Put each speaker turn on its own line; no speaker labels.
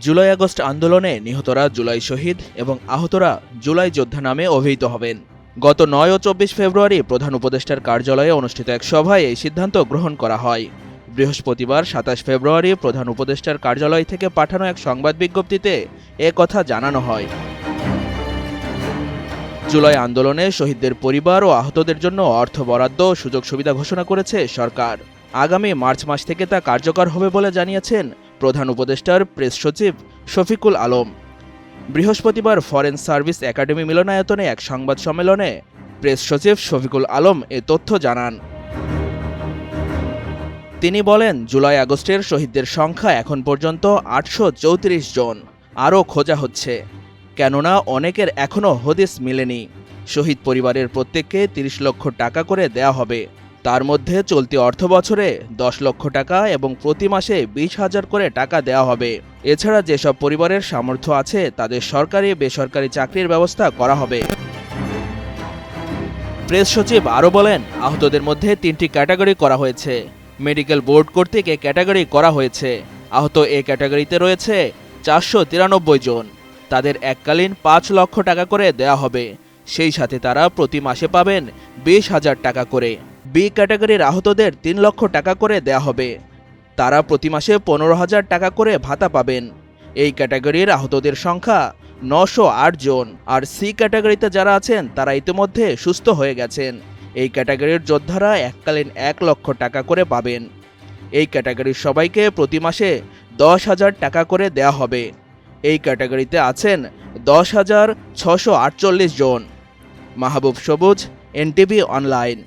July August আন্দোলনে নিহতরা জুলাই শহীদ এবং আহতরা জুলাই যোদ্ধা নামে অভিহিত হবেন। গত ৯ ও ২৪ ফেব্রুয়ারি প্রধান উপদেষ্টার কার্যালয়ে অনুষ্ঠিত এক সভায় এই সিদ্ধান্ত গ্রহণ করা হয়। বৃহস্পতিবার ২৭ ফেব্রুয়ারি প্রধান উপদেষ্টার কার্যালয় থেকে পাঠানো এক সংবাদ বিজ্ঞপ্তিতে এ কথা জানানো হয়। জুলাই আন্দোলনে শহীদদের পরিবার ও আহতদের জন্য অর্থ বরাদ্দ ও সুযোগ সুবিধা ঘোষণা করেছে সরকার। আগামী মার্চ মাস থেকে তা কার্যকর হবে বলে জানিয়েছেন প্রধান উপদেষ্টার প্রেস সচিব শফিকুল আলম। বৃহস্পতিবার ফরেন সার্ভিস একাডেমি মিলনায়তনে এক সংবাদ সম্মেলনে প্রেস সচিব শফিকুল আলম এ তথ্য জানান। তিনি বলেন, জুলাই আগস্টের শহীদদের সংখ্যা এখন পর্যন্ত ৮৩৪ জন। আরও খোঁজা হচ্ছে, কেননা অনেকের এখনও হদিস মেলেনি। শহীদ পরিবারের প্রত্যেককে ৩০ লক্ষ টাকা করে দেয়া হবে। তার মধ্যে চলতি অর্থ বছরে ১০ লক্ষ টাকা এবং প্রতি মাসে ২০,০০০ করে টাকা দেওয়া হবে। এছাড়া যেসব পরিবারের সামর্থ্য আছে তাদের সরকারি বেসরকারি চাকরির ব্যবস্থা করা হবে। প্রেস সচিব আরও বলেন, আহতদের মধ্যে ৩টি ক্যাটাগরি করা হয়েছে। মেডিকেল বোর্ড কর্তৃক এ ক্যাটাগরি করা হয়েছে। আহত এ ক্যাটাগরিতে রয়েছে ৪৯৩ জন। তাদের এককালীন ৫ লক্ষ টাকা করে দেয়া হবে। সেই সাথে তারা প্রতি মাসে পাবেন ২০,০০০ টাকা করে। বি ক্যাটাগরির আহতদের ৩ লক্ষ টাকা করে দেয়া হবে। তারা প্রতি মাসে ১৫,০০০ টাকা করে ভাতা পাবেন। এই ক্যাটাগরির আহতদের সংখ্যা ৯০৮ জন। আর সি ক্যাটাগরিতে যারা আছেন তারা ইতিমধ্যে সুস্থ হয়ে গেছেন। এই ক্যাটাগরির যোদ্ধারা এককালীন ১ লক্ষ টাকা করে পাবেন। এই ক্যাটাগরির সবাইকে প্রতি মাসে ১০,০০০ টাকা করে দেয়া হবে। এই ক্যাটাগরিতে আছেন ১০,৬৪৮ জন। মাহবুব সবুজ, এনটিভি অনলাইন।